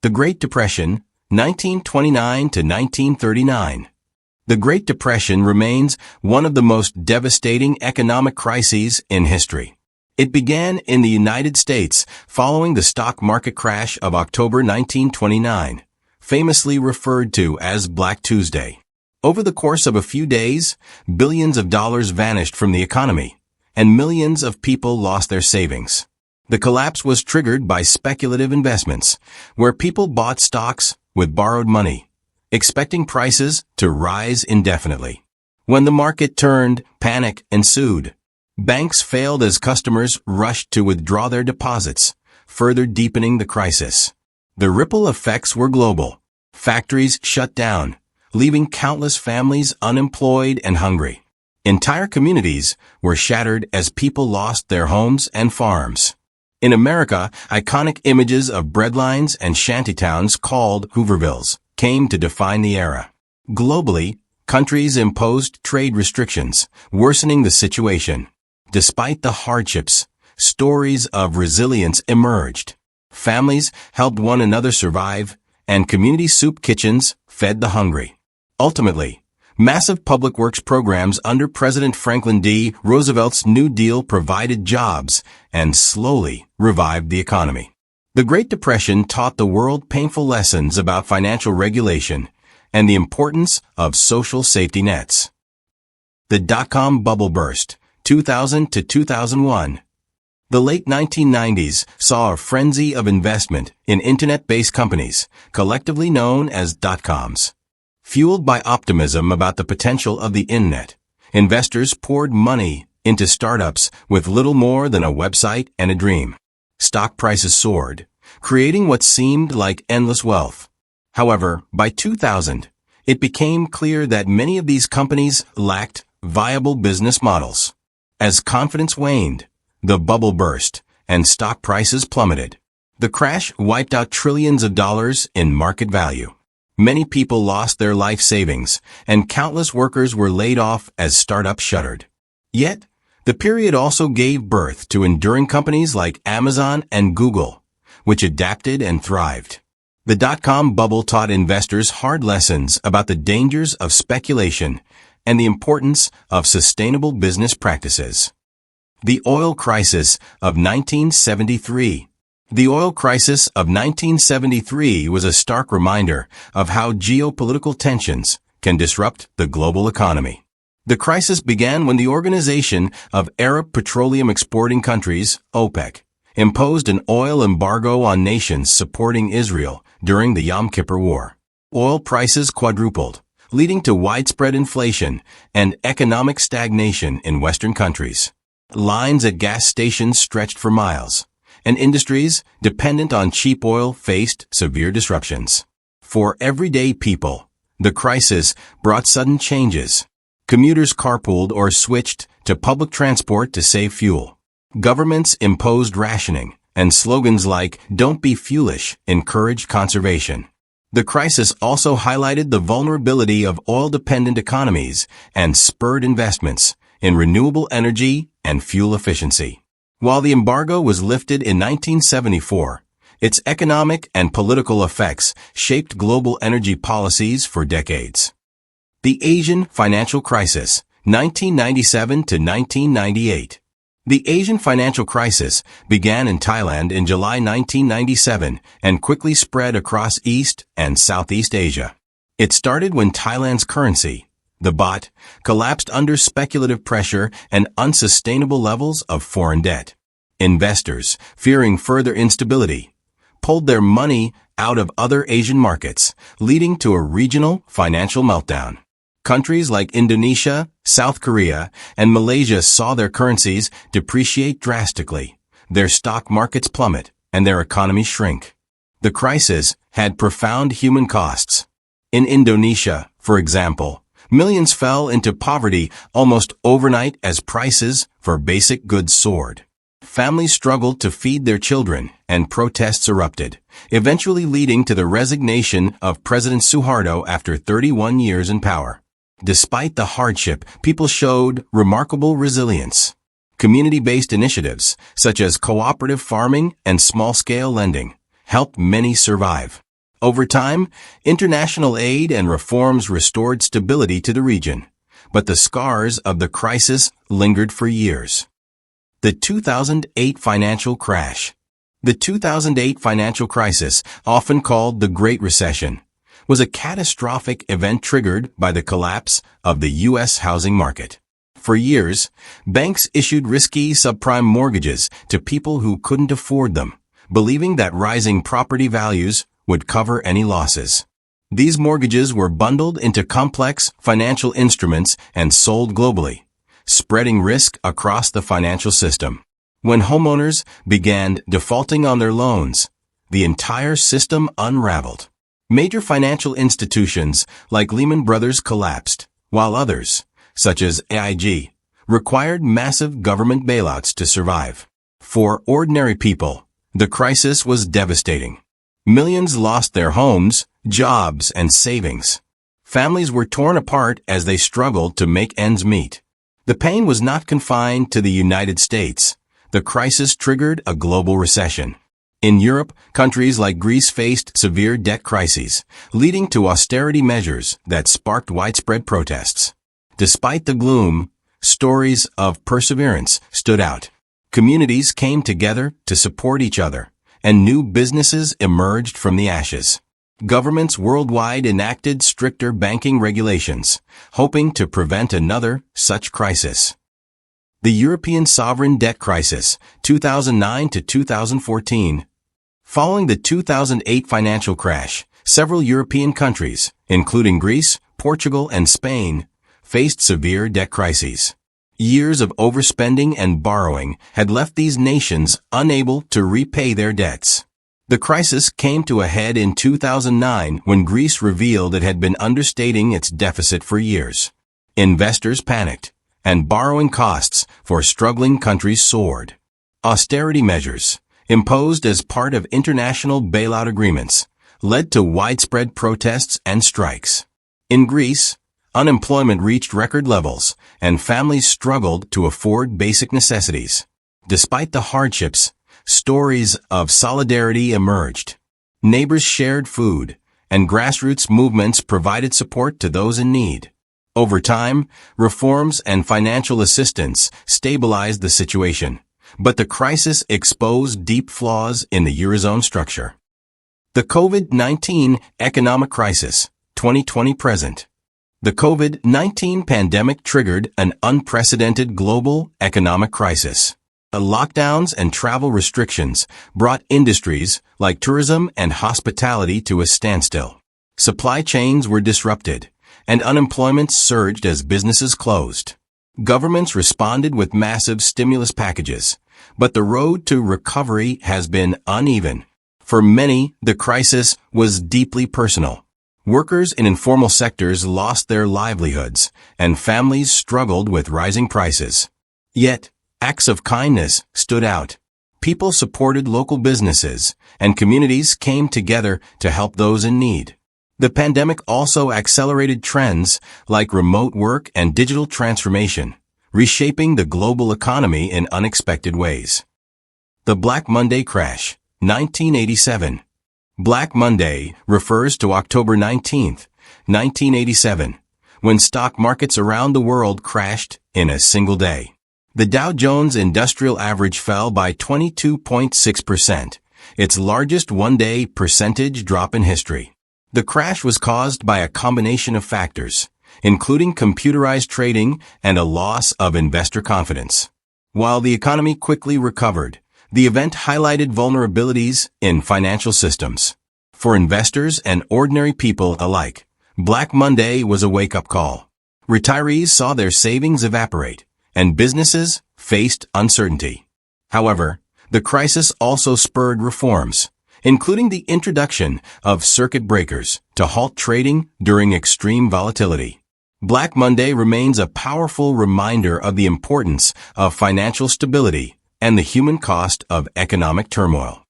The Great Depression, 1929 to 1939. The Great Depression remains one of the most devastating economic crises in history. It began in the United States following the stock market crash of October 1929, famously referred to as Black Tuesday. Over the course of a few days, billions of dollars vanished from the economy, and millions of people lost their savings. The collapse was triggered by speculative investments, where people bought stocks with borrowed money, expecting prices to rise indefinitely. When the market turned, panic ensued. Banks failed as customers rushed to withdraw their deposits, further deepening the crisis. The ripple effects were global. Factories shut down, leaving countless families unemployed and hungry. Entire communities were shattered as people lost their homes and farms. In America, iconic images of breadlines and shantytowns called Hoovervilles came to define the era. Globally, countries imposed trade restrictions, worsening the situation. Despite the hardships, stories of resilience emerged. Families helped one another survive, and community soup kitchens fed the hungry. Ultimately, massive public works programs under President Franklin D. Roosevelt's New Deal provided jobs and slowly revived the economy. The Great Depression taught the world painful lessons about financial regulation and the importance of social safety nets. The dot-com bubble burst, 2000 to 2001. The late 1990s saw a frenzy of investment in internet-based companies, collectively known as dot-coms. Fueled by optimism about the potential of the internet, investors poured money into startups with little more than a website and a dream. Stock prices soared, creating what seemed like endless wealth. However, by 2000, it became clear that many of these companies lacked viable business models. As confidence waned, the bubble burst, and stock prices plummeted. The crash wiped out trillions of dollars in market value. Many people lost their life savings, and countless workers were laid off as startups shuttered. Yet, the period also gave birth to enduring companies like Amazon and Google, which adapted and thrived. The dot-com bubble taught investors hard lessons about the dangers of speculation and the importance of sustainable business practices. The oil crisis of 1973. The oil crisis of 1973 was a stark reminder of how geopolitical tensions can disrupt the global economy. The crisis began when the Organization of Arab Petroleum Exporting Countries, OPEC, imposed an oil embargo on nations supporting Israel during the Yom Kippur War. Oil prices quadrupled, leading to widespread inflation and economic stagnation in Western countries. Lines at gas stations stretched for miles, and industries dependent on cheap oil faced severe disruptions. For everyday people, the crisis brought sudden changes. Commuters carpooled or switched to public transport to save fuel. Governments imposed rationing, and slogans like "Don't be foolish" encouraged conservation. The crisis also highlighted the vulnerability of oil-dependent economies and spurred investments in renewable energy and fuel efficiency. While the embargo was lifted in 1974, its economic and political effects shaped global energy policies for decades. The Asian Financial Crisis, 1997 to 1998. The Asian financial crisis began in Thailand in July 1997 and quickly spread across East and Southeast Asia. It started when Thailand's currency, the baht, collapsed under speculative pressure and unsustainable levels of foreign debt. Investors, fearing further instability, pulled their money out of other Asian markets, leading to a regional financial meltdown. Countries like Indonesia, South Korea, and Malaysia saw their currencies depreciate drastically, their stock markets plummet, and their economies shrink. The crisis had profound human costs. In Indonesia, for example, millions fell into poverty almost overnight as prices for basic goods soared. Families struggled to feed their children, and protests erupted, eventually leading to the resignation of President Suharto after 31 years in power. Despite the hardship, people showed remarkable resilience. Community-based initiatives, such as cooperative farming and small-scale lending, helped many survive. Over time, international aid and reforms restored stability to the region, but the scars of the crisis lingered for years. The 2008 financial crash. The 2008 financial crisis, often called the Great Recession, was a catastrophic event triggered by the collapse of the U.S. housing market. For years, banks issued risky subprime mortgages to people who couldn't afford them, believing that rising property values would cover any losses. These mortgages were bundled into complex financial instruments and sold globally, spreading risk across the financial system. When homeowners began defaulting on their loans, the entire system unraveled. Major financial institutions like Lehman Brothers collapsed, while others, such as AIG, required massive government bailouts to survive. For ordinary people, the crisis was devastating. Millions lost their homes, jobs, and savings. Families were torn apart as they struggled to make ends meet. The pain was not confined to the United States. The crisis triggered a global recession. In Europe, countries like Greece faced severe debt crises, leading to austerity measures that sparked widespread protests. Despite the gloom, stories of perseverance stood out. Communities came together to support each other, and new businesses emerged from the ashes. Governments worldwide enacted stricter banking regulations, hoping to prevent another such crisis. The European sovereign debt crisis, 2009 to 2014. Following the 2008 financial crash, several European countries, including Greece, Portugal, and Spain, faced severe debt crises. Years of overspending and borrowing had left these nations unable to repay their debts. The crisis came to a head in 2009 when Greece revealed it had been understating its deficit for years. Investors panicked, and borrowing costs for struggling countries soared. Austerity measures, imposed as part of international bailout agreements, led to widespread protests and strikes. In Greece, unemployment reached record levels, and families struggled to afford basic necessities. Despite the hardships, stories of solidarity emerged. Neighbors shared food, and grassroots movements provided support to those in need. Over time, reforms and financial assistance stabilized the situation, but the crisis exposed deep flaws in the Eurozone structure. The COVID-19 economic crisis, 2020 present. The COVID-19 pandemic triggered an unprecedented global economic crisis. The lockdowns and travel restrictions brought industries like tourism and hospitality to a standstill. Supply chains were disrupted, and unemployment surged as businesses closed. Governments responded with massive stimulus packages, but the road to recovery has been uneven. For many, the crisis was deeply personal. Workers in informal sectors lost their livelihoods, and families struggled with rising prices. Yet, acts of kindness stood out. People supported local businesses, and communities came together to help those in need. The pandemic also accelerated trends like remote work and digital transformation, reshaping the global economy in unexpected ways. The Black Monday crash, 1987. Black Monday refers to October 19, 1987, when stock markets around the world crashed in a single day. The Dow Jones Industrial Average fell by 22.6%, its largest one-day percentage drop in history. The crash was caused by a combination of factors, including computerized trading and a loss of investor confidence. While the economy quickly recovered, the event highlighted vulnerabilities in financial systems. For investors and ordinary people alike, Black Monday was a wake-up call. Retirees saw their savings evaporate, and businesses faced uncertainty. However, the crisis also spurred reforms, including the introduction of circuit breakers to halt trading during extreme volatility. Black Monday remains a powerful reminder of the importance of financial stability and the human cost of economic turmoil.